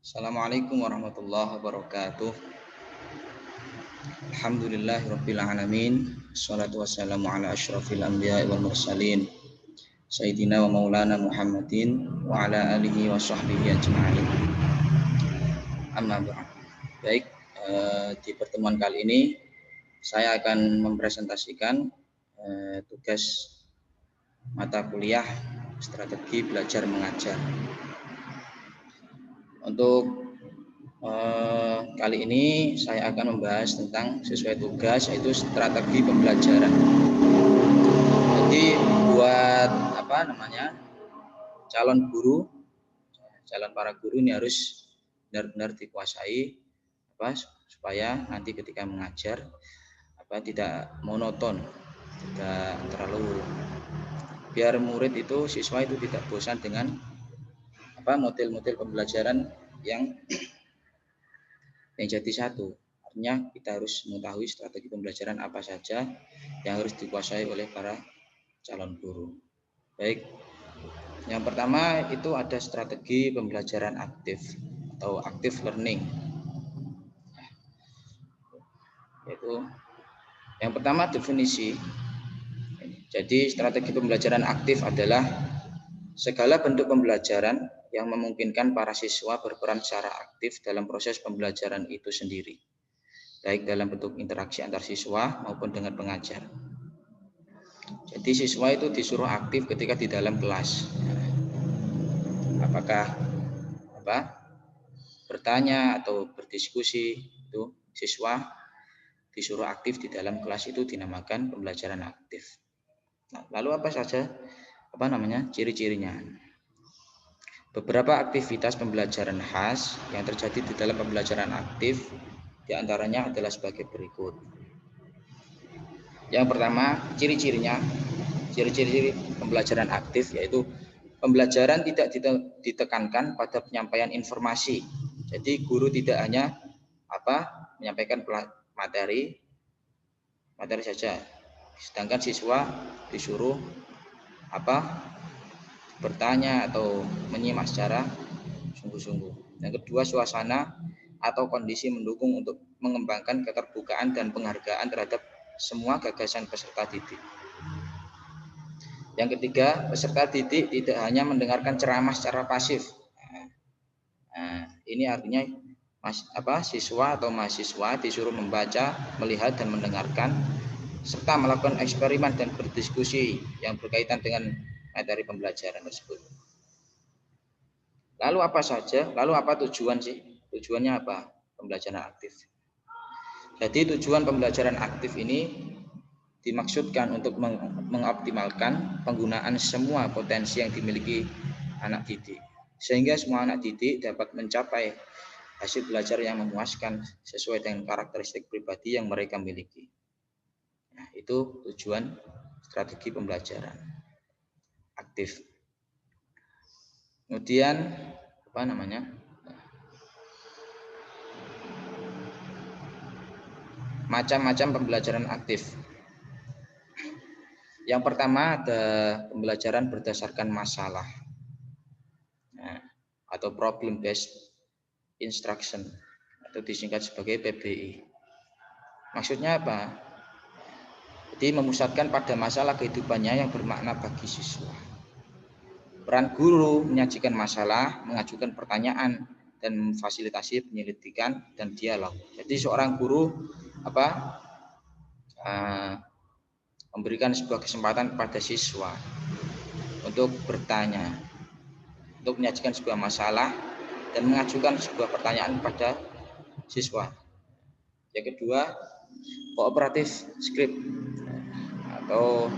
Assalamualaikum warahmatullahi wabarakatuh. Alhamdulillahirabbil alamin. Wassalatu wassalamu ala asyrafil anbiya'i wal mursalin. Sayyidina wa maulana Muhammadin wa ala alihi wa sahbihi ajma'in. Amma ba'd. Baik, di pertemuan kali ini saya akan mempresentasikan tugas mata kuliah strategi belajar mengajar. Untuk kali ini saya akan membahas tentang sesuai tugas, yaitu strategi pembelajaran. Jadi buat calon para guru ini harus benar-benar dikuasai supaya nanti ketika mengajar tidak monoton, tidak terlalu, biar murid itu, siswa itu tidak bosan dengan model-model pembelajaran yang jadi satu. Artinya kita harus mengetahui strategi pembelajaran apa saja yang harus dikuasai oleh para calon guru. Baik, yang pertama itu ada strategi pembelajaran aktif atau active learning. Yaitu yang pertama definisi. Jadi strategi pembelajaran aktif adalah segala bentuk pembelajaran yang memungkinkan para siswa berperan secara aktif dalam proses pembelajaran itu sendiri, baik dalam bentuk interaksi antar siswa maupun dengan pengajar. Jadi siswa itu disuruh aktif ketika di dalam kelas. Apakah bertanya atau berdiskusi, itu siswa disuruh aktif di dalam kelas, itu dinamakan pembelajaran aktif. Nah, lalu apa saja ciri-cirinya? Beberapa aktivitas pembelajaran khas yang terjadi di dalam pembelajaran aktif diantaranya adalah sebagai berikut. Yang pertama, ciri-ciri pembelajaran aktif yaitu pembelajaran tidak ditekankan pada penyampaian informasi. Jadi guru tidak hanya menyampaikan materi saja, sedangkan siswa disuruh bertanya atau menyimak secara sungguh-sungguh. Yang kedua, suasana atau kondisi mendukung untuk mengembangkan keterbukaan dan penghargaan terhadap semua gagasan peserta didik. Yang ketiga, peserta didik tidak hanya mendengarkan ceramah secara pasif. Ini artinya siswa atau mahasiswa disuruh membaca, melihat dan mendengarkan serta melakukan eksperimen dan berdiskusi yang berkaitan dengan materi pembelajaran tersebut. Lalu apa tujuan sih? Tujuannya apa pembelajaran aktif? Jadi tujuan pembelajaran aktif ini dimaksudkan untuk mengoptimalkan penggunaan semua potensi yang dimiliki anak didik, sehingga semua anak didik dapat mencapai hasil belajar yang memuaskan sesuai dengan karakteristik pribadi yang mereka miliki. Nah, itu tujuan strategi pembelajaran aktif. Kemudian macam-macam pembelajaran aktif. Yang pertama ada pembelajaran berdasarkan masalah, atau problem based instruction, atau disingkat sebagai PBI. Maksudnya apa? Jadi memusatkan pada masalah kehidupannya yang bermakna bagi siswa. Peran guru menyajikan masalah, mengajukan pertanyaan, dan memfasilitasi penyelidikan dan dialog. Jadi seorang guru memberikan sebuah kesempatan kepada siswa untuk bertanya, untuk menyajikan sebuah masalah dan mengajukan sebuah pertanyaan kepada siswa. Yang kedua, kooperatif script atau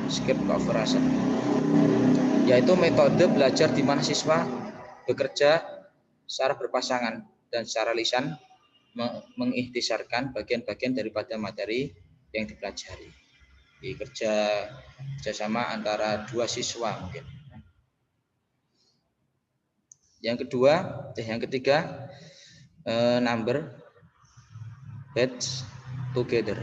script cooperation, yaitu metode belajar di mana siswa bekerja secara berpasangan dan secara lisan mengikhtisarkan bagian-bagian daripada materi yang dipelajari. Kerjasama antara dua siswa mungkin. Yang ketiga, number batch together,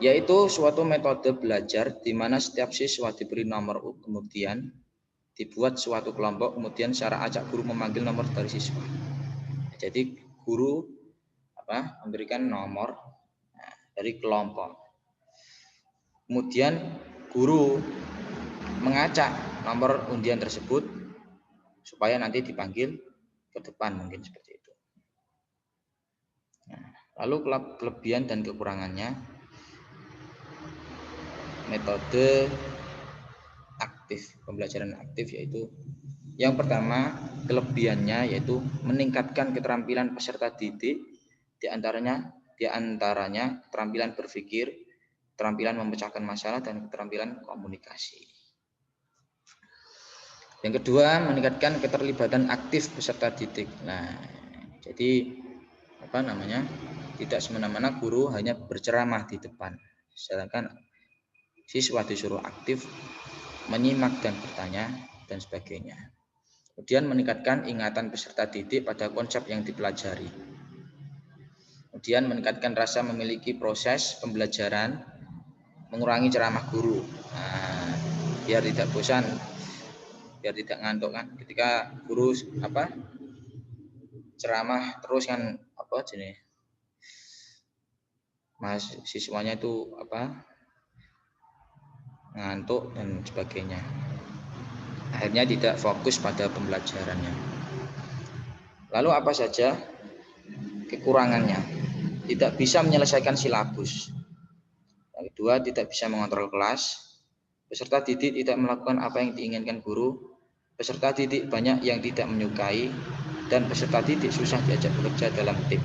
yaitu suatu metode belajar di mana setiap siswa diberi nomor kemudian dibuat suatu kelompok, kemudian secara acak guru memanggil nomor dari siswa. Jadi guru memberikan nomor dari kelompok. Kemudian guru mengacak nomor undian tersebut supaya nanti dipanggil ke depan, mungkin seperti itu. Nah, lalu kelebihan dan kekurangannya metode aktif, pembelajaran aktif, yaitu yang pertama, kelebihannya yaitu meningkatkan keterampilan peserta didik, diantaranya keterampilan berpikir, keterampilan memecahkan masalah, dan keterampilan komunikasi. Yang kedua, meningkatkan keterlibatan aktif peserta didik. Nah, jadi tidak semena-mena guru hanya berceramah di depan, sedangkan siswa disuruh aktif menyimak dan bertanya dan sebagainya. Kemudian meningkatkan ingatan peserta didik pada konsep yang dipelajari. Kemudian meningkatkan rasa memiliki proses pembelajaran, mengurangi ceramah guru. Nah, biar tidak bosan, biar tidak ngantuk kan. Ketika guru ceramah terus kan siswanya itu ngantuk dan sebagainya. Akhirnya tidak fokus pada pembelajarannya. Lalu apa saja kekurangannya? Tidak bisa menyelesaikan silabus. Yang kedua, tidak bisa mengontrol kelas. Peserta didik tidak melakukan apa yang diinginkan guru. Peserta didik banyak yang tidak menyukai, dan peserta didik susah diajak bekerja dalam tim.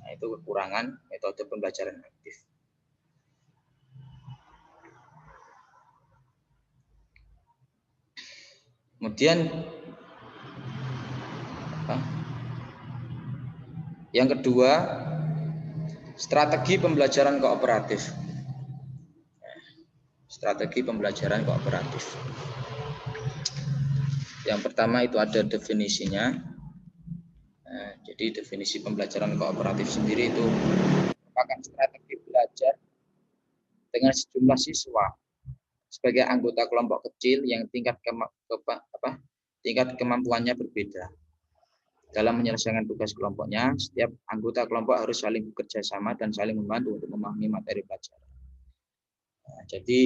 Nah, itu kekurangan metode pembelajaran aktif. Kemudian yang kedua, strategi pembelajaran kooperatif. Strategi pembelajaran kooperatif. Yang pertama itu ada definisinya. Nah, jadi definisi pembelajaran kooperatif sendiri itu merupakan strategi belajar dengan sejumlah siswa sebagai anggota kelompok kecil yang tingkat kemampuannya berbeda. Dalam menyelesaikan tugas kelompoknya, setiap anggota kelompok harus saling bekerja sama dan saling membantu untuk memahami materi pelajaran. Nah, jadi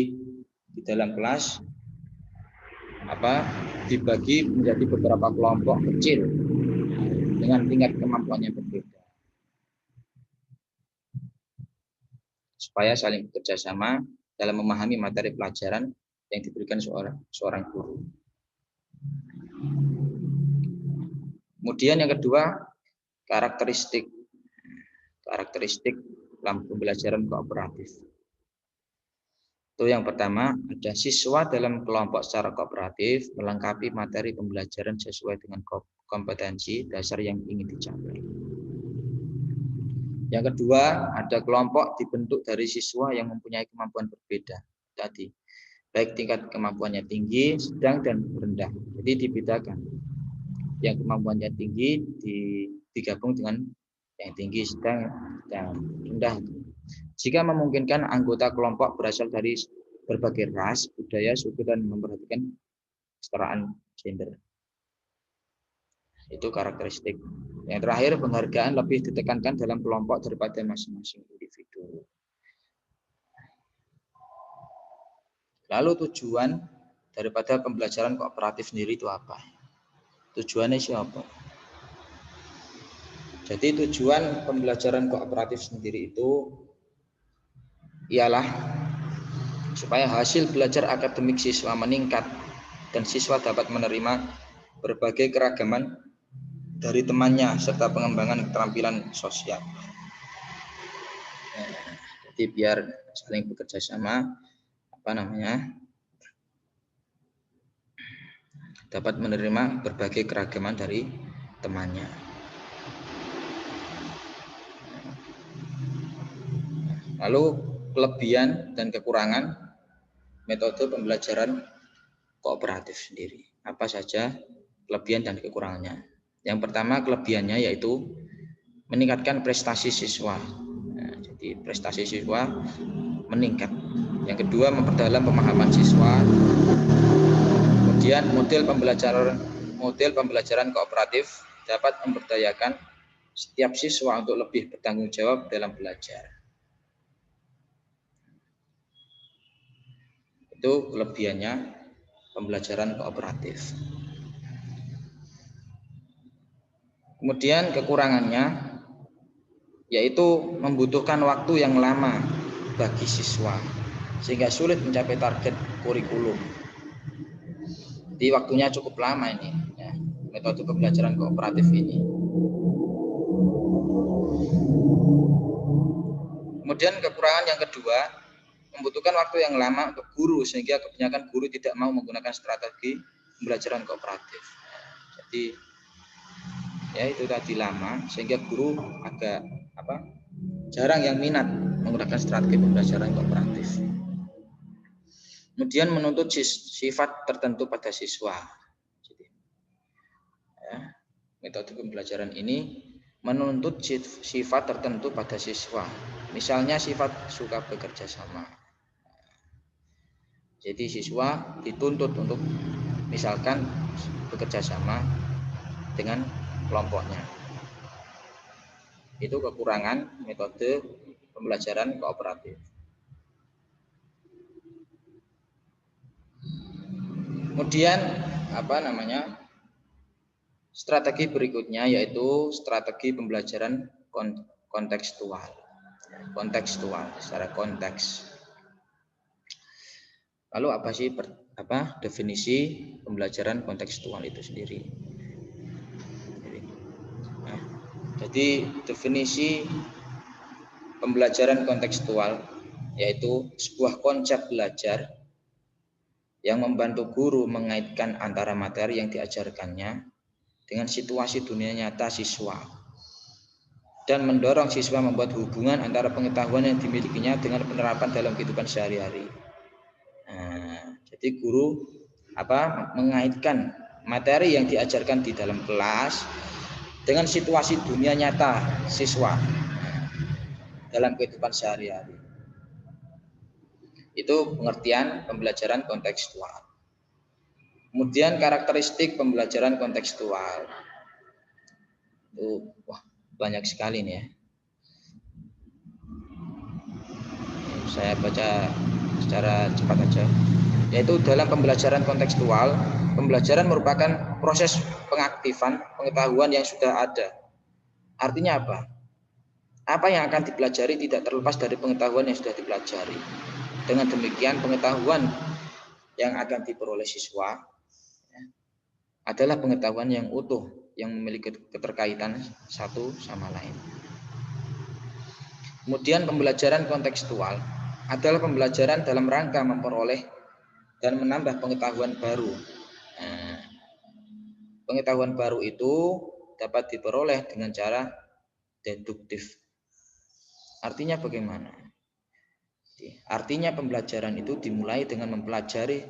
di dalam kelas dibagi menjadi beberapa kelompok kecil dengan tingkat kemampuannya berbeda, supaya saling bekerja sama dalam memahami materi pelajaran yang diberikan seorang guru. Kemudian yang kedua, karakteristik dalam pembelajaran kooperatif. Itu yang pertama, ada siswa dalam kelompok secara kooperatif melengkapi materi pembelajaran sesuai dengan kompetensi dasar yang ingin dicapai. Yang kedua, ada kelompok dibentuk dari siswa yang mempunyai kemampuan berbeda tadi, baik tingkat kemampuannya tinggi, sedang, dan rendah. Jadi dibedakan. Yang kemampuannya tinggi digabung dengan yang tinggi, sedang, dan rendah. Jika memungkinkan, anggota kelompok berasal dari berbagai ras, budaya, suku, dan memperhatikan kesetaraan gender. Itu karakteristik. Yang terakhir, penghargaan lebih ditekankan dalam kelompok daripada masing-masing individu. Lalu tujuan daripada pembelajaran kooperatif sendiri itu apa? Tujuannya siapa? Jadi tujuan pembelajaran kooperatif sendiri itu ialah supaya hasil belajar akademik siswa meningkat dan siswa dapat menerima berbagai keragaman dari temannya serta pengembangan keterampilan sosial. Jadi biar saling bekerja sama, dapat menerima berbagai keragaman dari temannya. Lalu kelebihan dan kekurangan metode pembelajaran kooperatif sendiri. Apa saja kelebihan dan kekurangannya? Yang pertama, kelebihannya yaitu meningkatkan prestasi siswa. Nah, jadi prestasi siswa meningkat. Yang kedua, memperdalam pemahaman siswa. Kemudian model pembelajaran kooperatif dapat memberdayakan setiap siswa untuk lebih bertanggung jawab dalam belajar. Itu kelebihannya pembelajaran kooperatif. Kemudian kekurangannya yaitu membutuhkan waktu yang lama bagi siswa sehingga sulit mencapai target kurikulum. Jadi waktunya cukup lama ini ya, metode pembelajaran kooperatif ini. Kemudian kekurangan yang kedua, membutuhkan waktu yang lama untuk guru sehingga kebanyakan guru tidak mau menggunakan strategi pembelajaran kooperatif. Jadi ya itu tadi lama sehingga guru agak jarang yang minat menggunakan strategi pembelajaran kooperatif. Kemudian menuntut sifat tertentu pada siswa. Jadi, ya, metode pembelajaran ini menuntut sifat tertentu pada siswa. Misalnya sifat suka bekerja sama. Jadi siswa dituntut untuk misalkan bekerja sama dengan kelompoknya. Itu kekurangan metode pembelajaran kooperatif. Kemudian strategi berikutnya yaitu strategi pembelajaran kontekstual secara konteks. Lalu apa sih definisi pembelajaran kontekstual itu sendiri? Jadi definisi pembelajaran kontekstual yaitu sebuah konsep belajar yang membantu guru mengaitkan antara materi yang diajarkannya dengan situasi dunia nyata siswa dan mendorong siswa membuat hubungan antara pengetahuan yang dimilikinya dengan penerapan dalam kehidupan sehari-hari. Jadi guru mengaitkan materi yang diajarkan di dalam kelas dengan situasi dunia nyata siswa dalam kehidupan sehari-hari. Itu pengertian pembelajaran kontekstual. Kemudian karakteristik pembelajaran kontekstual. Itu banyak sekali nih ya. Saya baca secara cepat aja. Yaitu dalam pembelajaran kontekstual, pembelajaran merupakan proses pengaktifan pengetahuan yang sudah ada. Artinya apa? Apa yang akan dipelajari tidak terlepas dari pengetahuan yang sudah dipelajari. Dengan demikian pengetahuan yang akan diperoleh siswa adalah pengetahuan yang utuh yang memiliki keterkaitan satu sama lain. Kemudian pembelajaran kontekstual adalah pembelajaran dalam rangka memperoleh dan menambah pengetahuan baru. Pengetahuan baru itu dapat diperoleh dengan cara deduktif. Artinya bagaimana? Artinya pembelajaran itu dimulai dengan mempelajari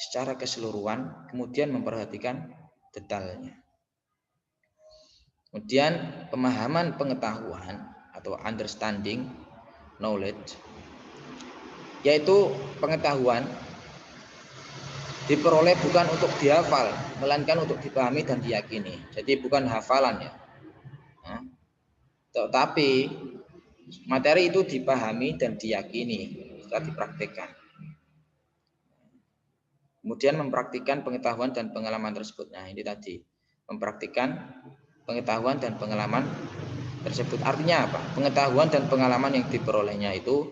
secara keseluruhan, kemudian memperhatikan detailnya. Kemudian pemahaman pengetahuan atau understanding knowledge, yaitu pengetahuan diperoleh bukan untuk dihafal, melainkan untuk dipahami dan diyakini. Jadi bukan hafalan ya. Tetapi materi itu dipahami dan diyakini setelah dipraktikkan. Kemudian mempraktikkan pengetahuan dan pengalaman tersebut. Nah ini tadi, mempraktikkan pengetahuan dan pengalaman tersebut. Artinya apa? Pengetahuan dan pengalaman yang diperolehnya itu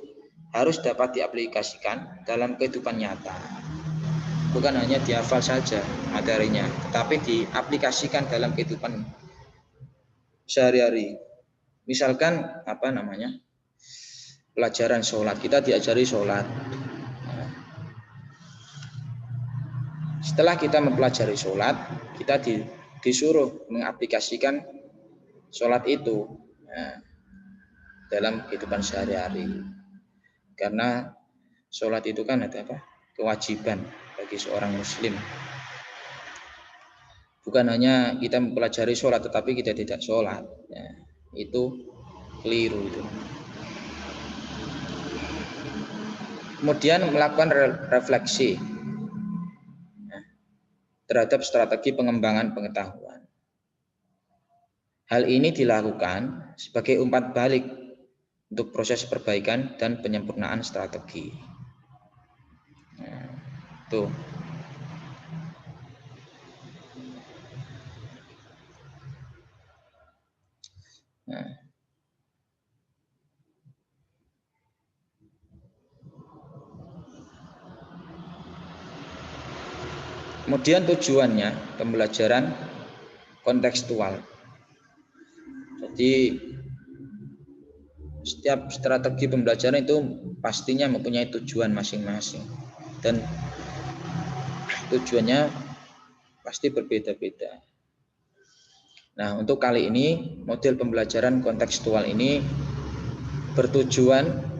harus dapat diaplikasikan dalam kehidupan nyata. Bukan hanya dihafal saja materinya, tetapi diaplikasikan dalam kehidupan sehari-hari. Misalkan pelajaran sholat, kita diajari sholat. Setelah kita mempelajari sholat, kita disuruh mengaplikasikan sholat itu dalam kehidupan sehari-hari. Karena sholat itu kan ada kewajiban bagi seorang muslim. Bukan hanya kita mempelajari sholat tetapi kita tidak sholat, itu keliru itu. Kemudian melakukan refleksi. terhadap strategi pengembangan pengetahuan. Hal ini dilakukan sebagai umpan balik untuk proses perbaikan dan penyempurnaan strategi. Nah, tuh. Nah. Kemudian tujuannya pembelajaran kontekstual. Jadi setiap strategi pembelajaran itu pastinya mempunyai tujuan masing-masing dan tujuannya pasti berbeda-beda. Nah, untuk kali ini model pembelajaran kontekstual ini bertujuan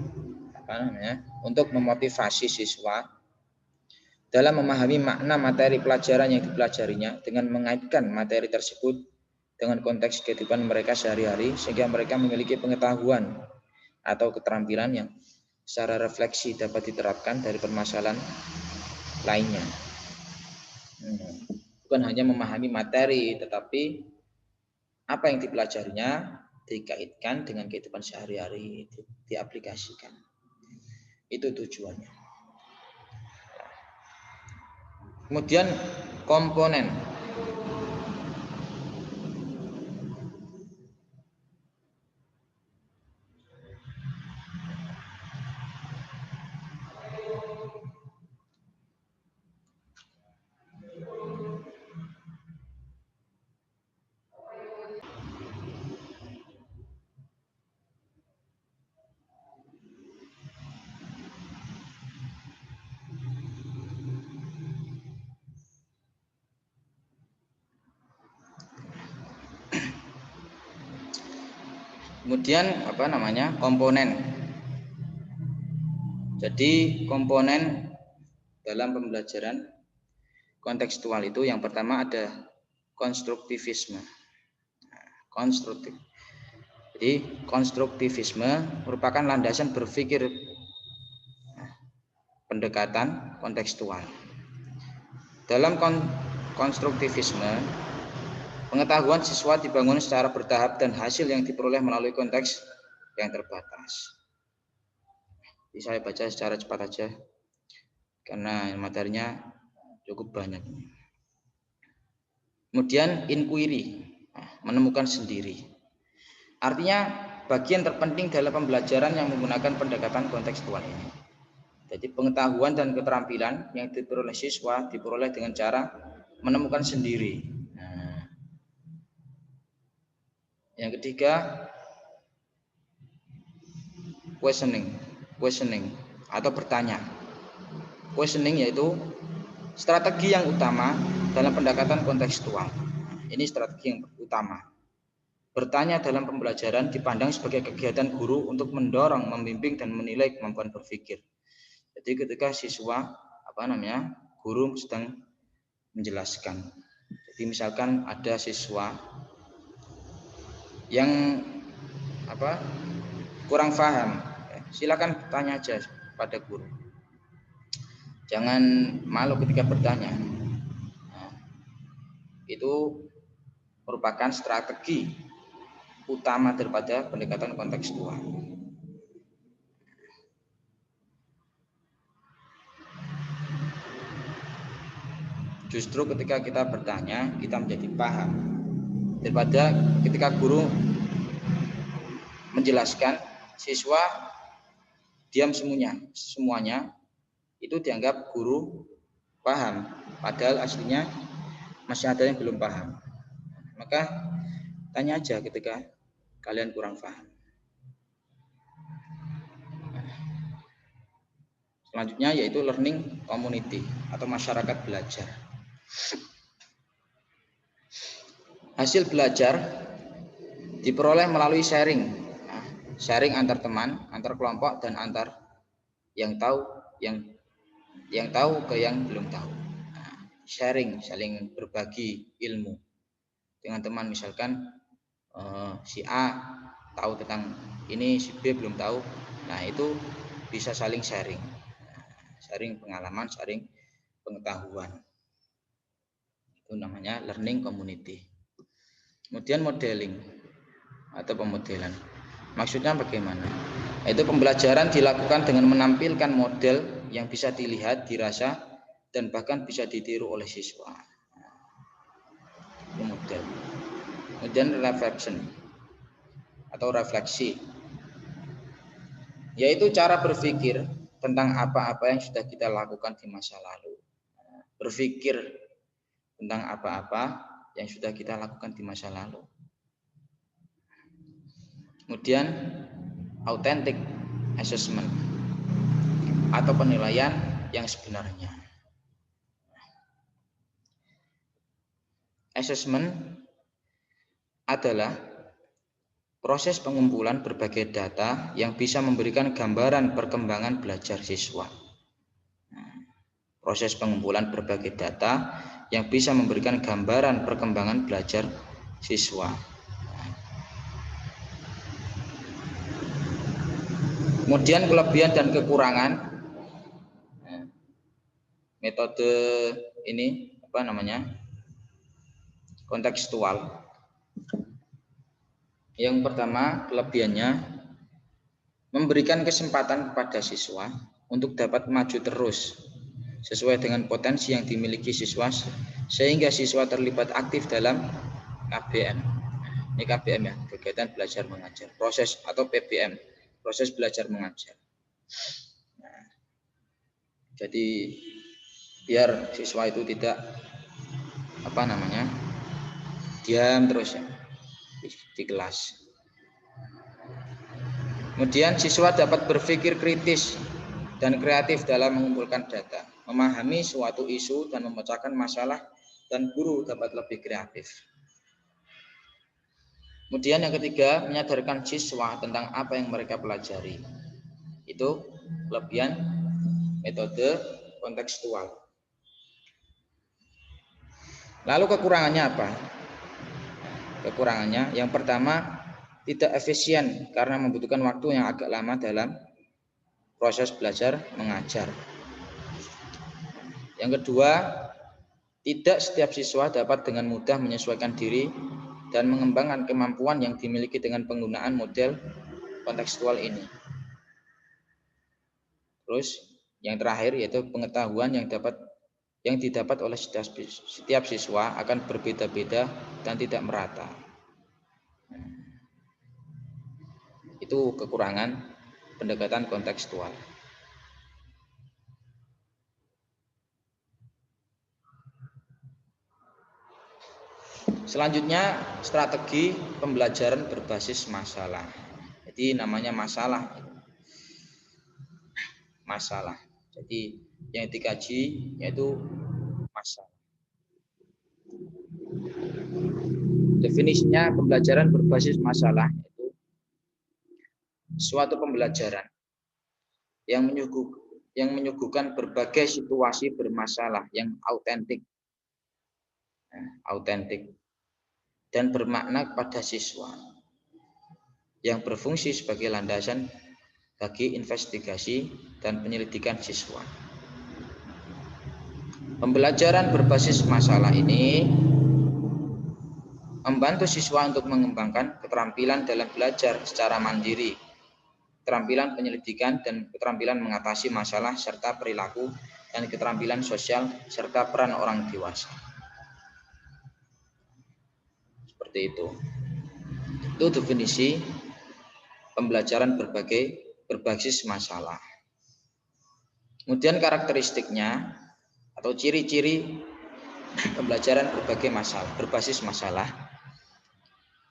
untuk memotivasi siswa dalam memahami makna materi pelajaran yang dipelajarinya dengan mengaitkan materi tersebut dengan konteks kehidupan mereka sehari-hari sehingga mereka memiliki pengetahuan atau keterampilan yang secara refleksi dapat diterapkan dari permasalahan lainnya. Bukan hanya memahami materi, tetapi apa yang dipelajarinya dikaitkan dengan kehidupan sehari-hari, diaplikasikan. Itu tujuannya. Kemudian komponen. Kemudian komponen. Jadi komponen dalam pembelajaran kontekstual itu yang pertama ada konstruktivisme. Konstruktif. Jadi konstruktivisme merupakan landasan berpikir pendekatan kontekstual. Dalam konstruktivisme, pengetahuan siswa dibangun secara bertahap dan hasil yang diperoleh melalui konteks yang terbatas. Jadi saya baca secara cepat aja karena materinya cukup banyak. Kemudian inquiry, menemukan sendiri. Artinya bagian terpenting dalam pembelajaran yang menggunakan pendekatan kontekstual ini. Jadi pengetahuan dan keterampilan yang diperoleh siswa diperoleh dengan cara menemukan sendiri. Yang ketiga, questioning atau bertanya. Questioning yaitu strategi yang utama dalam pendekatan kontekstual. Ini strategi yang utama. Bertanya dalam pembelajaran dipandang sebagai kegiatan guru untuk mendorong, membimbing dan menilai kemampuan berpikir. Jadi ketika siswa guru sedang menjelaskan. Jadi misalkan ada siswa yang kurang paham, silakan tanya aja pada guru. Jangan malu ketika bertanya. Itu merupakan strategi utama daripada pendekatan kontekstual. Justru ketika kita bertanya, kita menjadi paham. Daripada ketika guru menjelaskan, siswa diam semuanya itu dianggap guru paham, padahal aslinya masih ada yang belum paham. Maka tanya aja ketika kalian kurang paham. Selanjutnya yaitu learning community atau masyarakat belajar. Hasil belajar diperoleh melalui sharing antar teman, antar kelompok dan antar yang tahu ke yang belum tahu. Sharing, saling berbagi ilmu dengan teman. Misalkan si A tahu tentang ini, si B belum tahu. Nah, itu bisa saling sharing pengalaman, sharing pengetahuan. Itu namanya learning community. Kemudian modeling atau pemodelan. Maksudnya bagaimana? Itu pembelajaran dilakukan dengan menampilkan model yang bisa dilihat, dirasa, dan bahkan bisa ditiru oleh siswa. Itu model. Kemudian reflection atau refleksi, yaitu cara berpikir tentang apa-apa yang sudah kita lakukan di masa lalu. Berpikir tentang apa-apa yang sudah kita lakukan di masa lalu. Kemudian authentic assessment atau penilaian yang sebenarnya. Assessment adalah proses pengumpulan berbagai data yang bisa memberikan gambaran perkembangan belajar siswa. Proses pengumpulan berbagai data yang bisa memberikan gambaran perkembangan belajar siswa. Kemudian kelebihan dan kekurangan metode ini apa namanya? Kontekstual. Yang pertama, kelebihannya memberikan kesempatan kepada siswa untuk dapat maju terus sesuai dengan potensi yang dimiliki siswa, sehingga siswa terlibat aktif dalam KBM. Ini KBM ya, kegiatan belajar mengajar, proses atau PBM, proses belajar mengajar. Nah, jadi biar siswa itu tidak apa namanya diam terus ya di kelas. Kemudian siswa dapat berpikir kritis dan kreatif dalam mengumpulkan data, memahami suatu isu dan memecahkan masalah, dan guru dapat lebih kreatif. Kemudian yang ketiga, menyadarkan siswa tentang apa yang mereka pelajari. Itu kelebihan metode kontekstual. Lalu kekurangannya apa? Kekurangannya yang pertama, tidak efisien karena membutuhkan waktu yang agak lama dalam proses belajar mengajar. Yang kedua, tidak setiap siswa dapat dengan mudah menyesuaikan diri dan mengembangkan kemampuan yang dimiliki dengan penggunaan model kontekstual ini. Terus yang terakhir yaitu pengetahuan yang didapat oleh setiap siswa akan berbeda-beda dan tidak merata. Itu kekurangan pendekatan kontekstual. Selanjutnya, strategi pembelajaran berbasis masalah. Jadi namanya masalah. Masalah. Jadi yang dikaji yaitu masalah. Definisinya pembelajaran berbasis masalah itu suatu pembelajaran yang menyuguhkan berbagai situasi bermasalah yang autentik dan bermakna kepada siswa, yang berfungsi sebagai landasan bagi investigasi dan penyelidikan siswa. Pembelajaran berbasis masalah ini membantu siswa untuk mengembangkan keterampilan dalam belajar secara mandiri, keterampilan penyelidikan dan keterampilan mengatasi masalah serta perilaku, dan keterampilan sosial serta peran orang dewasa. Seperti itu. Itu definisi pembelajaran berbasis masalah. Kemudian karakteristiknya atau ciri-ciri pembelajaran berbasis masalah,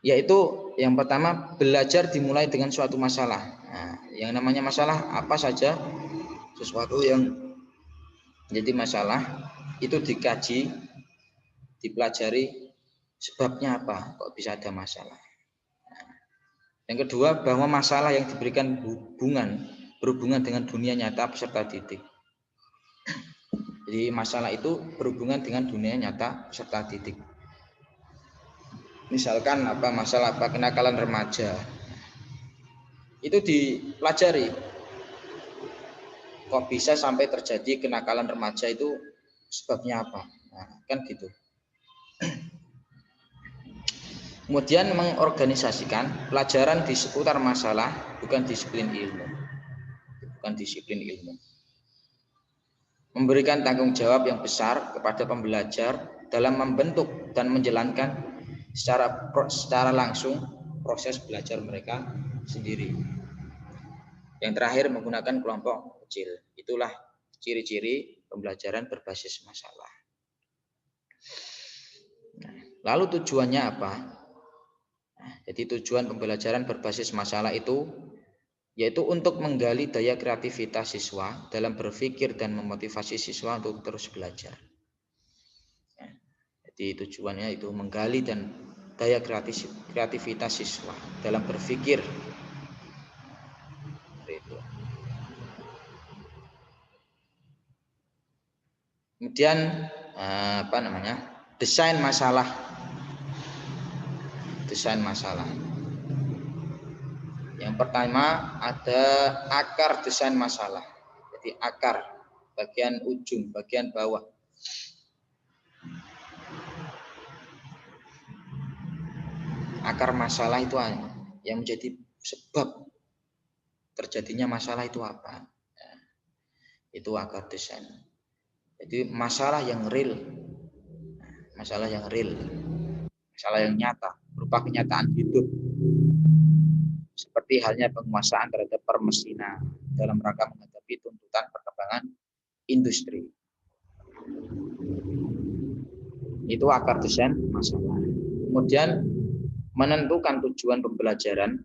yaitu yang pertama, belajar dimulai dengan suatu masalah. Nah, yang namanya masalah apa saja, sesuatu yang menjadi masalah itu dikaji, dipelajari sebabnya apa kok bisa ada masalah. Nah, yang kedua, bahwa masalah yang diberikan berhubungan dengan dunia nyata peserta didik. Jadi masalah itu berhubungan dengan dunia nyata peserta didik. Misalkan masalah kenakalan remaja, itu dipelajari. Kok bisa sampai terjadi kenakalan remaja itu sebabnya apa? Nah, kan gitu. Kemudian mengorganisasikan pelajaran di seputar masalah, bukan disiplin ilmu. Bukan disiplin ilmu. Memberikan tanggung jawab yang besar kepada pembelajar dalam membentuk dan menjalankan secara langsung proses belajar mereka sendiri. Yang terakhir, menggunakan kelompok kecil. Itulah ciri-ciri pembelajaran berbasis masalah. Lalu tujuannya apa? Jadi tujuan pembelajaran berbasis masalah itu yaitu untuk menggali daya kreativitas siswa dalam berpikir dan memotivasi siswa untuk terus belajar. Jadi tujuannya itu menggali dan daya kreativitas siswa dalam berpikir. Kemudian desain masalah. Desain masalah. Yang pertama ada akar desain masalah. Jadi akar, bagian ujung, bagian bawah. Akar masalah itu yang menjadi sebab terjadinya masalah itu apa? Itu akar desain. Jadi masalah yang real, masalah yang real, masalah yang nyata, berupa kenyataan hidup. Seperti halnya penguasaan terhadap permesinan dalam rangka menghadapi tuntutan perkembangan industri. Itu akar desain masalah. Kemudian menentukan tujuan pembelajaran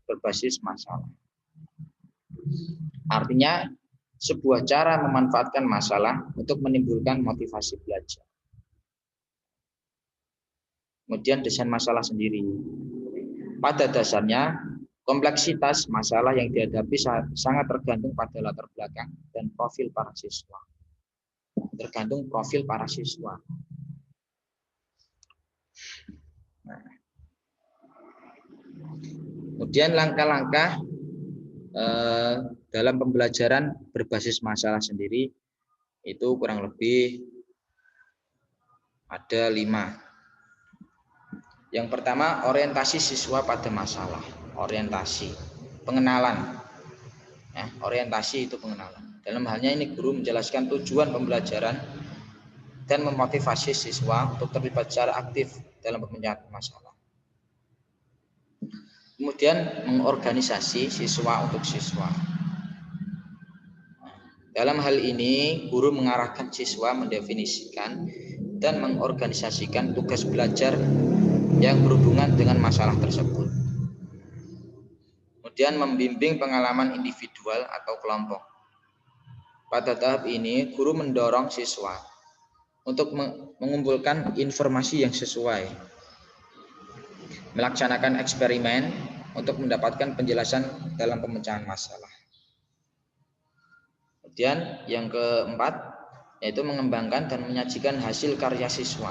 berbasis masalah. Artinya sebuah cara memanfaatkan masalah untuk menimbulkan motivasi belajar. Kemudian desain masalah sendiri. Pada dasarnya, kompleksitas masalah yang dihadapi sangat tergantung pada latar belakang dan profil para siswa. Tergantung profil para siswa. Kemudian langkah-langkah dalam pembelajaran berbasis masalah sendiri itu kurang lebih ada 5. Yang pertama, orientasi siswa pada masalah. Orientasi, pengenalan. Ya, orientasi itu pengenalan. Dalam halnya ini guru menjelaskan tujuan pembelajaran dan memotivasi siswa untuk terlibat secara aktif dalam pemecahan masalah. Kemudian mengorganisasi siswa untuk siswa. Dalam hal ini, guru mengarahkan siswa mendefinisikan dan mengorganisasikan tugas belajar yang berhubungan dengan masalah tersebut. Kemudian membimbing pengalaman individual atau kelompok. Pada tahap ini, guru mendorong siswa untuk mengumpulkan informasi yang sesuai, melaksanakan eksperimen untuk mendapatkan penjelasan dalam pemecahan masalah. Kemudian yang keempat, yaitu mengembangkan dan menyajikan hasil karya siswa.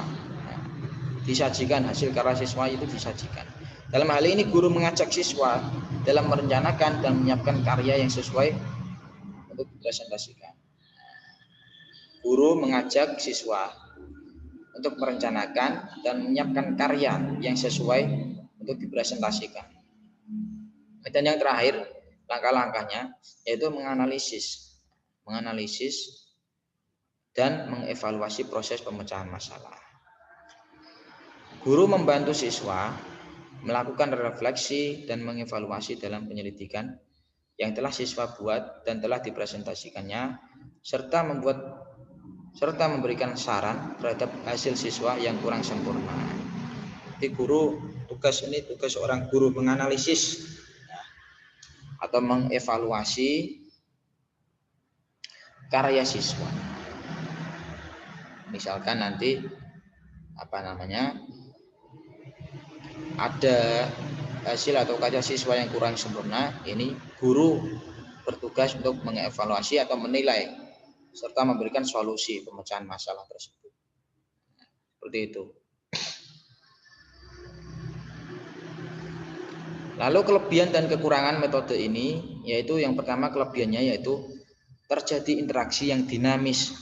Disajikan hasil karya siswa itu disajikan. Dalam hal ini guru mengajak siswa dalam merencanakan dan menyiapkan karya yang sesuai untuk dipresentasikan. Guru mengajak siswa untuk merencanakan dan menyiapkan karya yang sesuai untuk dipresentasikan. Dan yang terakhir, langkah-langkahnya yaitu menganalisis dan mengevaluasi proses pemecahan masalah. Guru membantu siswa melakukan refleksi dan mengevaluasi dalam penyelidikan yang telah siswa buat dan telah dipresentasikannya, serta memberikan saran terhadap hasil siswa yang kurang sempurna. Jadi tugas orang guru menganalisis atau mengevaluasi karya siswa. Misalkan nanti ada hasil atau karya siswa yang kurang sempurna, ini guru bertugas untuk mengevaluasi atau menilai serta memberikan solusi pemecahan masalah tersebut. Seperti itu. Lalu kelebihan dan kekurangan metode ini, yaitu yang pertama kelebihannya yaitu terjadi interaksi yang dinamis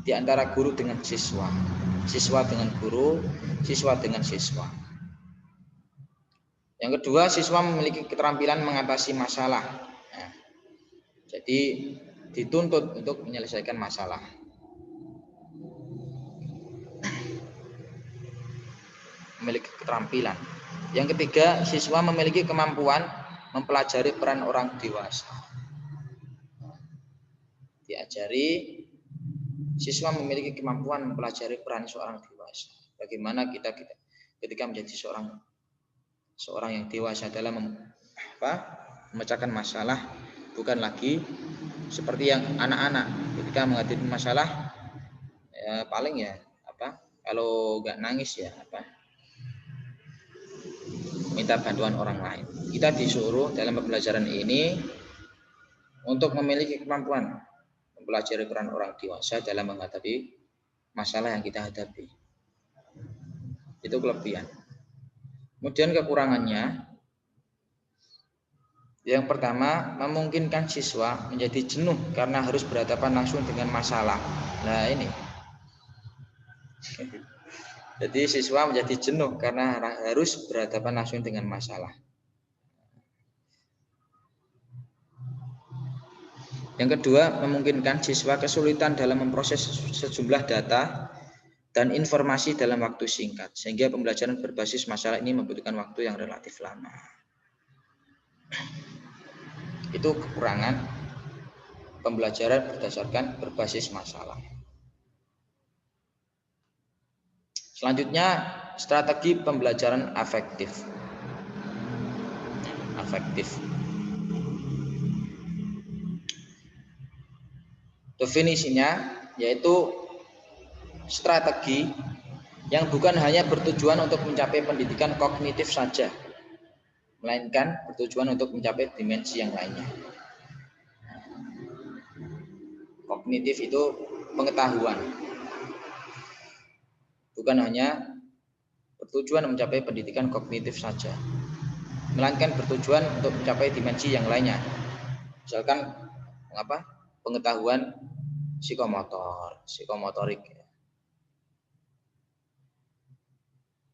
di antara guru dengan siswa, siswa dengan guru, siswa dengan siswa. Yang kedua, siswa memiliki keterampilan mengatasi masalah. Nah, jadi dituntut untuk menyelesaikan masalah. Memiliki keterampilan. Yang ketiga, siswa memiliki kemampuan mempelajari peran orang dewasa. Diajari, siswa memiliki kemampuan mempelajari peran seorang dewasa. Bagaimana kita ketika menjadi seorang yang dewasa dalam memecahkan masalah, bukan lagi seperti yang anak-anak ketika menghadapi masalah ya paling ya kalau nggak nangis ya minta bantuan orang lain. Kita disuruh dalam pembelajaran ini untuk memiliki kemampuan mempelajari peran orang dewasa dalam menghadapi masalah yang kita hadapi. Itu kelebihan. Kemudian kekurangannya, yang pertama, memungkinkan siswa menjadi jenuh karena harus berhadapan langsung dengan masalah. Nah ini, jadi siswa menjadi jenuh karena harus berhadapan langsung dengan masalah. Yang kedua, memungkinkan siswa kesulitan dalam memproses sejumlah data dan informasi dalam waktu singkat, sehingga pembelajaran berbasis masalah ini membutuhkan waktu yang relatif lama. Itu kekurangan pembelajaran berdasarkan berbasis masalah. Selanjutnya, strategi pembelajaran afektif. Definisinya yaitu strategi yang bukan hanya bertujuan untuk mencapai pendidikan kognitif saja, melainkan bertujuan untuk mencapai dimensi yang lainnya. Kognitif itu pengetahuan, bukan hanya bertujuan mencapai pendidikan kognitif saja, melainkan bertujuan untuk mencapai dimensi yang lainnya. Misalkan pengetahuan psikomotorik.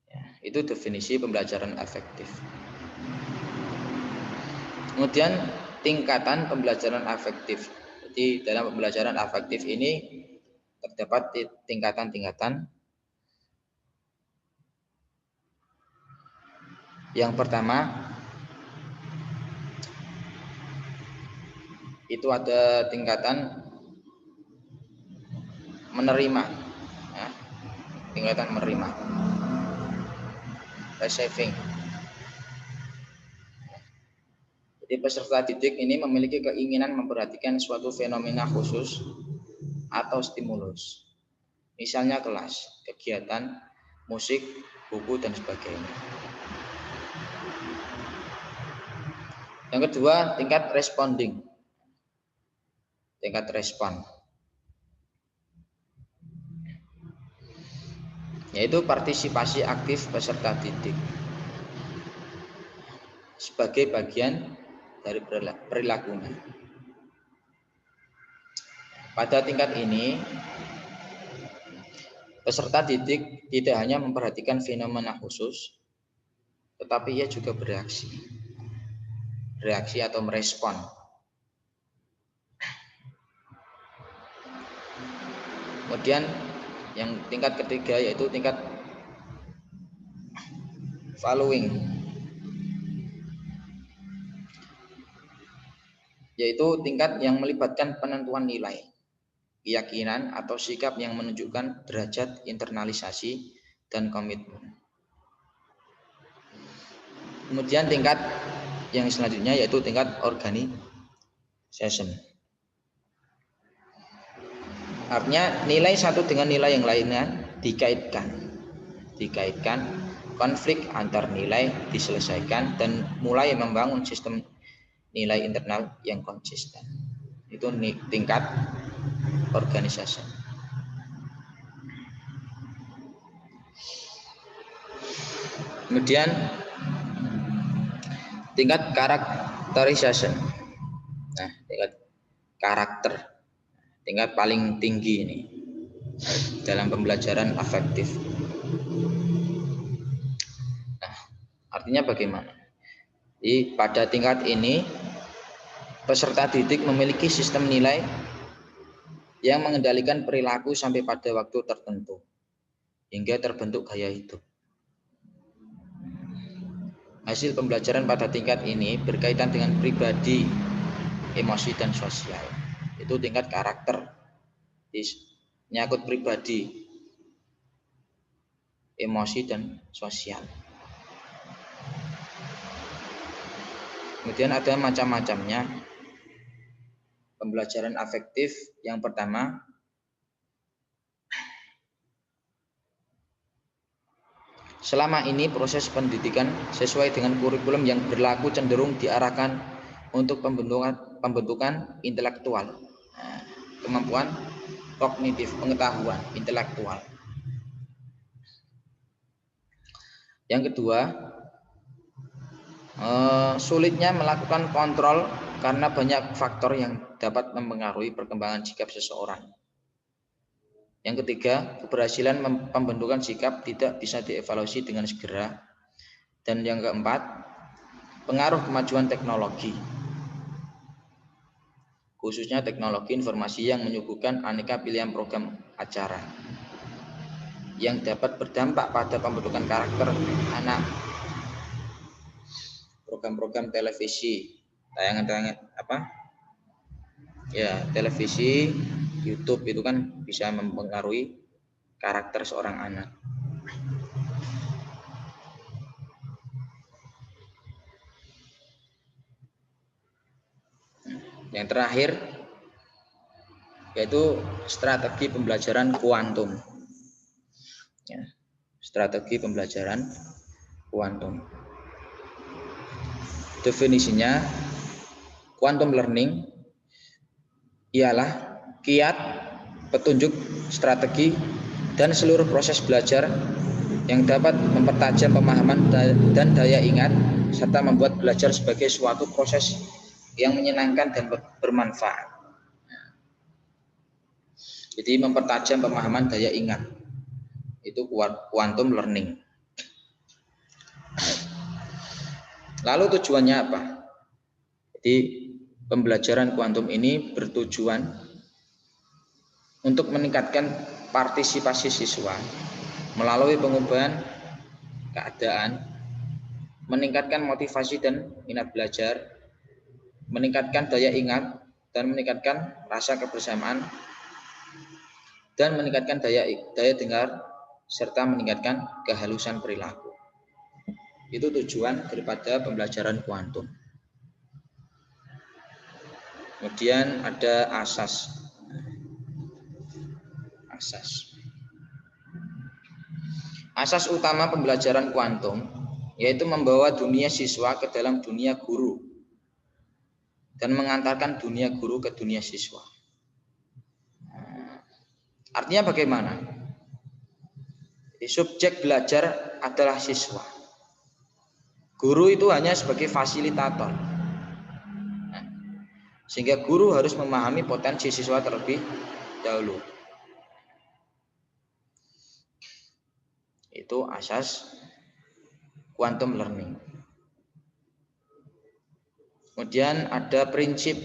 Ya, itu definisi pembelajaran afektif. Kemudian tingkatan pembelajaran afektif. Jadi dalam pembelajaran afektif ini terdapat tingkatan-tingkatan. Yang pertama itu ada tingkatan menerima, ya, tingkatan menerima, receiving. Jadi peserta didik ini memiliki keinginan memperhatikan suatu fenomena khusus atau stimulus, misalnya kelas, kegiatan, musik, buku, dan sebagainya. Yang kedua, tingkat responding, tingkat respon, yaitu partisipasi aktif peserta didik sebagai bagian dari perilakunya. Pada tingkat ini, peserta didik tidak hanya memperhatikan fenomena khusus, tetapi ia juga bereaksi atau merespon. Kemudian yang tingkat ketiga yaitu tingkat following, yaitu tingkat yang melibatkan penentuan nilai, keyakinan atau sikap yang menunjukkan derajat internalisasi dan komitmen. Kemudian tingkat yang selanjutnya yaitu tingkat organisation. Artinya nilai satu dengan nilai yang lainnya dikaitkan, konflik antar nilai diselesaikan dan mulai membangun sistem nilai internal yang konsisten. Itu tingkat organisasi. Kemudian tingkat karakterisasi. Nah, tingkat karakter, tingkat paling tinggi ini dalam pembelajaran afektif. Nah, artinya bagaimana? Jadi pada tingkat ini peserta didik memiliki sistem nilai yang mengendalikan perilaku sampai pada waktu tertentu hingga terbentuk gaya hidup. Hasil pembelajaran pada tingkat ini berkaitan dengan pribadi, emosi, dan sosial. Itu tingkat karakter, nyangkut pribadi, emosi, dan sosial. Kemudian ada macam-macamnya. Pembelajaran afektif yang pertama, selama ini proses pendidikan sesuai dengan kurikulum yang berlaku cenderung diarahkan untuk pembentukan intelektual, kemampuan kognitif, pengetahuan intelektual. Yang kedua, sulitnya melakukan kontrol karena banyak faktor yang dapat mempengaruhi perkembangan sikap seseorang. Yang ketiga, keberhasilan pembentukan sikap tidak bisa dievaluasi dengan segera. Dan yang keempat, pengaruh kemajuan teknologi, khususnya teknologi informasi yang menyuguhkan aneka pilihan program acara yang dapat berdampak pada pembentukan karakter anak. Program-program televisi, tayangan-tayangan televisi, YouTube itu kan bisa mempengaruhi karakter seorang anak. Yang terakhir yaitu strategi pembelajaran kuantum. Strategi pembelajaran kuantum. Definisinya, quantum learning ialah kiat, petunjuk, strategi, dan seluruh proses belajar yang dapat mempertajam pemahaman dan daya ingat serta membuat belajar sebagai suatu proses yang menyenangkan dan bermanfaat. Jadi mempertajam pemahaman daya ingat. Itu quantum learning. Lalu tujuannya apa? Jadi pembelajaran kuantum ini bertujuan untuk meningkatkan partisipasi siswa melalui pengubahan keadaan, meningkatkan motivasi dan minat belajar, meningkatkan daya ingat dan meningkatkan rasa kebersamaan, dan meningkatkan daya dengar serta meningkatkan kehalusan perilaku. Itu tujuan daripada pembelajaran kuantum. Kemudian ada asas. Asas utama pembelajaran kuantum yaitu membawa dunia siswa ke dalam dunia guru dan mengantarkan dunia guru ke dunia siswa. Artinya bagaimana? Jadi, subjek belajar adalah siswa. Guru itu hanya sebagai fasilitator. Sehingga guru harus memahami potensi siswa terlebih dahulu. Itu asas quantum learning. Kemudian ada prinsip.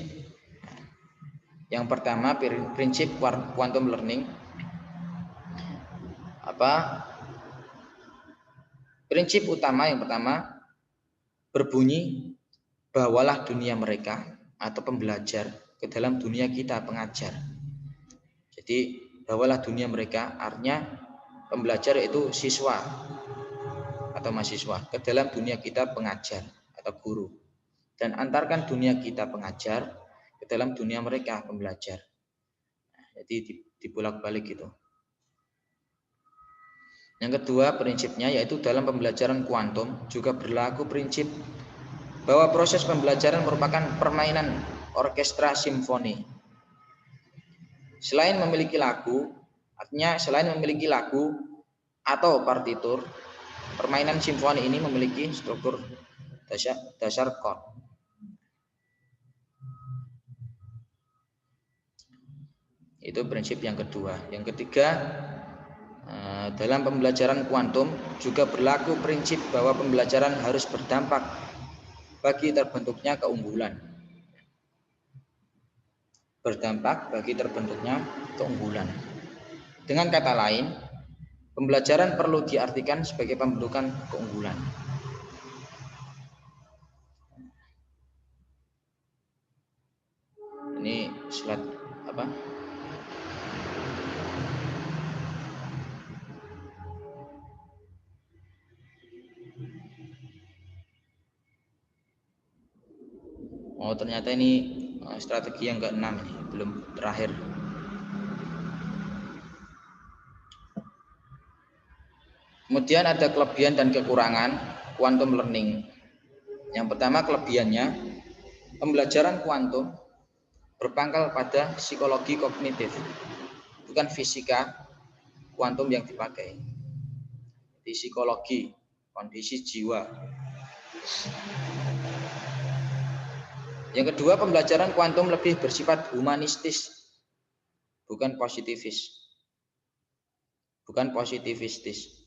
Yang pertama, prinsip quantum learning. Prinsip utama yang pertama berbunyi, bawalah dunia mereka atau pembelajar ke dalam dunia kita pengajar. Jadi bawalah dunia mereka, artinya pembelajar itu siswa atau mahasiswa ke dalam dunia kita pengajar atau guru, dan antarkan dunia kita pengajar ke dalam dunia mereka pembelajar. Jadi dibolak-balik gitu. Yang kedua prinsipnya yaitu dalam pembelajaran kuantum juga berlaku prinsip bahwa proses pembelajaran merupakan permainan orkestra simfoni. Selain memiliki lagu, artinya selain memiliki lagu atau partitur, permainan simfoni ini memiliki struktur dasar chord. Itu prinsip yang kedua. Yang ketiga, dalam pembelajaran kuantum juga berlaku prinsip bahwa pembelajaran harus berdampak bagi terbentuknya keunggulan. Berdampak bagi terbentuknya keunggulan. Dengan kata lain, pembelajaran perlu diartikan sebagai pembentukan keunggulan. Ini slide apa? Oh, ternyata ini strategi yang ke-6 ini, belum terakhir. Kemudian ada kelebihan dan kekurangan quantum learning. Yang pertama kelebihannya, pembelajaran kuantum berpangkal pada psikologi kognitif, bukan fisika kuantum yang dipakai. Di psikologi, kondisi jiwa. Yang kedua, pembelajaran kuantum lebih bersifat humanistis, bukan positivis. Bukan positivistis.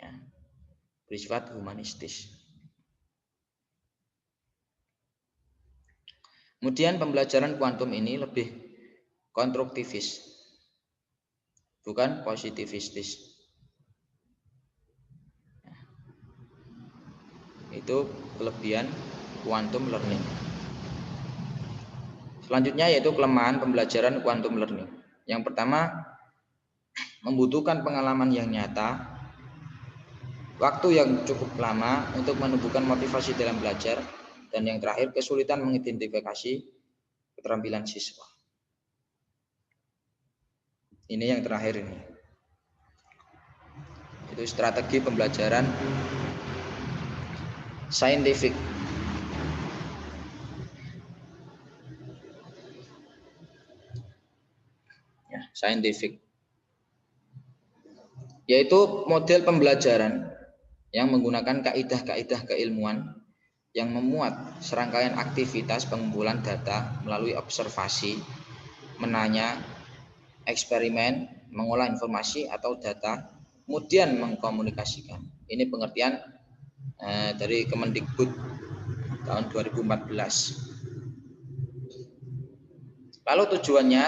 Ya, bersifat humanistis. Kemudian pembelajaran kuantum ini lebih konstruktivis, bukan positivistis. Itu kelebihan quantum learning. Selanjutnya yaitu kelemahan pembelajaran quantum learning. Yang pertama, membutuhkan pengalaman yang nyata, waktu yang cukup lama untuk menumbuhkan motivasi dalam belajar, dan yang terakhir kesulitan mengidentifikasi keterampilan siswa. Ini yang terakhir ini. Itu strategi pembelajaran saintifik. Ya, saintifik. Yaitu model pembelajaran yang menggunakan kaidah-kaidah keilmuan yang memuat serangkaian aktivitas pengumpulan data melalui observasi, menanya, eksperimen, mengolah informasi atau data, kemudian mengkomunikasikan. Ini pengertian dari Kemendikbud tahun 2014. Lalu tujuannya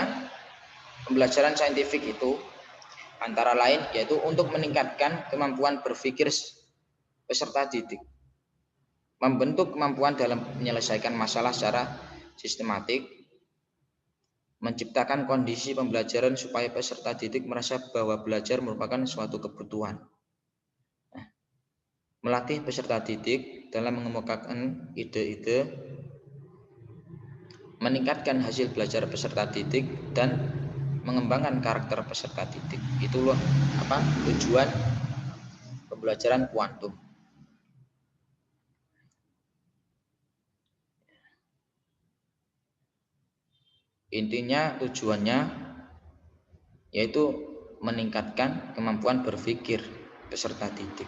pembelajaran saintifik itu antara lain yaitu untuk meningkatkan kemampuan berpikir peserta didik, membentuk kemampuan dalam menyelesaikan masalah secara sistematik, menciptakan kondisi pembelajaran supaya peserta didik merasa bahwa belajar merupakan suatu kebutuhan. Melatih peserta didik dalam mengemukakan ide-ide, meningkatkan hasil belajar peserta didik, dan mengembangkan karakter peserta didik. Itu loh tujuan pembelajaran kuantum. Intinya tujuannya yaitu meningkatkan kemampuan berpikir peserta didik.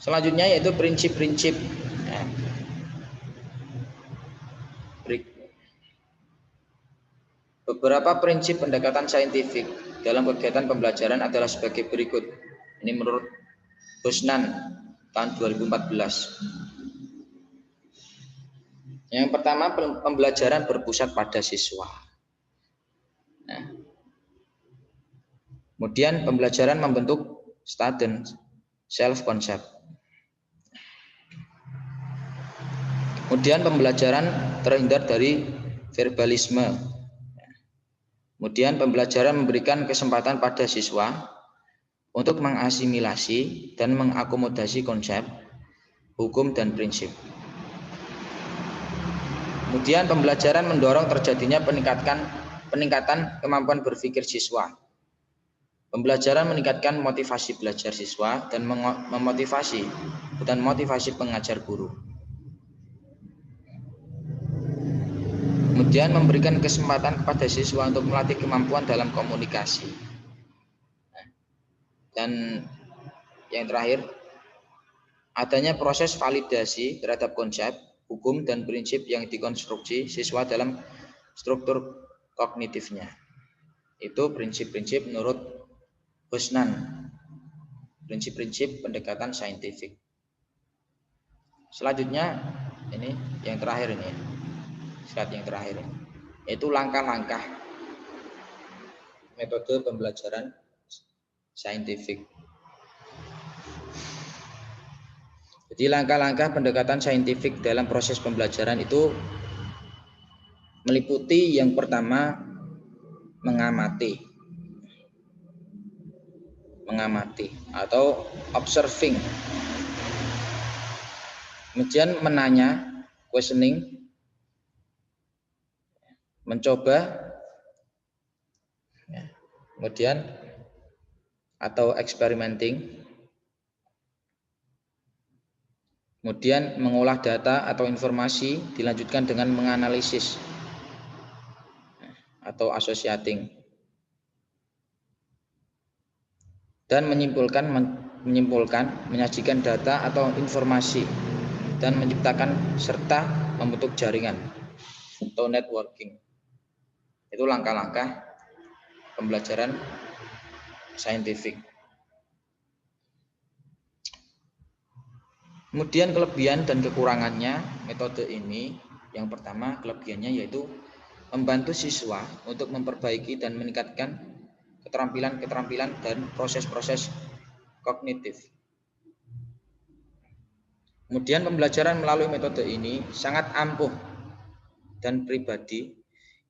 Selanjutnya yaitu prinsip-prinsip. Beberapa prinsip pendekatan saintifik dalam kegiatan pembelajaran adalah sebagai berikut. Ini menurut Husnan tahun 2014. Yang pertama, pembelajaran berpusat pada siswa. Kemudian pembelajaran membentuk student self concept. Kemudian pembelajaran terhindar dari verbalisme. Kemudian pembelajaran memberikan kesempatan pada siswa untuk mengasimilasi dan mengakomodasi konsep, hukum, dan prinsip. Kemudian pembelajaran mendorong terjadinya peningkatan kemampuan berpikir siswa. Pembelajaran meningkatkan motivasi belajar siswa dan memotivasi dan motivasi pengajar guru. Kemudian memberikan kesempatan kepada siswa untuk melatih kemampuan dalam komunikasi. Dan yang terakhir, adanya proses validasi terhadap konsep, hukum, dan prinsip yang dikonstruksi siswa dalam struktur kognitifnya. Itu prinsip-prinsip menurut husnan, prinsip-prinsip pendekatan saintifik. Selanjutnya ini yang terakhir ini, slide yang terakhir ini, yaitu langkah-langkah metode pembelajaran saintifik. Jadi langkah-langkah pendekatan saintifik dalam proses pembelajaran itu meliputi yang pertama mengamati atau observing. Kemudian menanya, questioning, mencoba, kemudian atau experimenting, kemudian mengolah data atau informasi, dilanjutkan dengan menganalisis atau associating, dan menyimpulkan, menyajikan data atau informasi, dan menciptakan serta membentuk jaringan atau networking. Itu langkah-langkah pembelajaran saintifik. Kemudian kelebihan dan kekurangannya metode ini, yang pertama kelebihannya yaitu membantu siswa untuk memperbaiki dan meningkatkan keterampilan dan proses-proses kognitif. Kemudian pembelajaran melalui metode ini sangat ampuh dan pribadi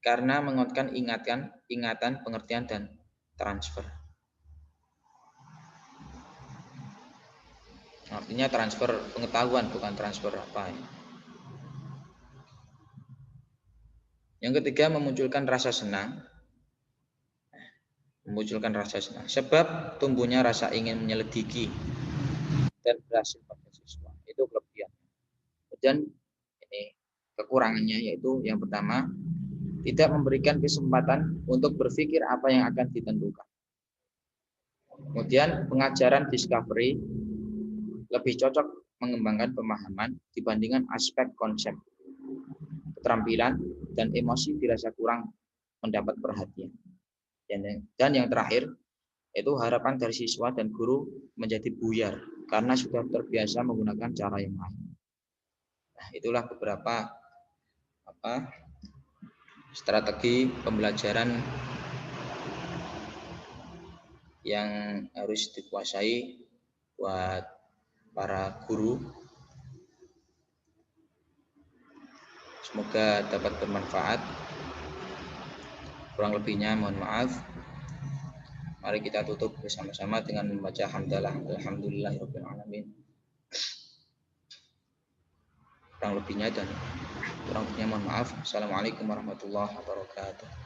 karena menguatkan ingatan, pengertian, dan transfer. Artinya transfer pengetahuan, bukan transfer apa ya. Yang ketiga, memunculkan rasa senang. Sebab tumbuhnya rasa ingin menyelidiki dan berhasil pada siswa. Itu kelebihan. Dan ini kekurangannya yaitu yang pertama, tidak memberikan kesempatan untuk berpikir apa yang akan ditentukan. Kemudian pengajaran discovery lebih cocok mengembangkan pemahaman dibandingkan aspek konsep. Keterampilan dan emosi dirasa kurang mendapat perhatian. Dan yang terakhir, itu harapan dari siswa dan guru menjadi buyar karena sudah terbiasa menggunakan cara yang lain. Nah, itulah beberapa strategi pembelajaran yang harus dikuasai buat para guru. Semoga dapat bermanfaat. Kurang lebihnya mohon maaf. Mari kita tutup bersama-sama dengan membaca hamdalah. Alhamdulillahirabbil alamin. Kurang lebihnya mohon maaf. Assalamualaikum warahmatullahi wabarakatuh.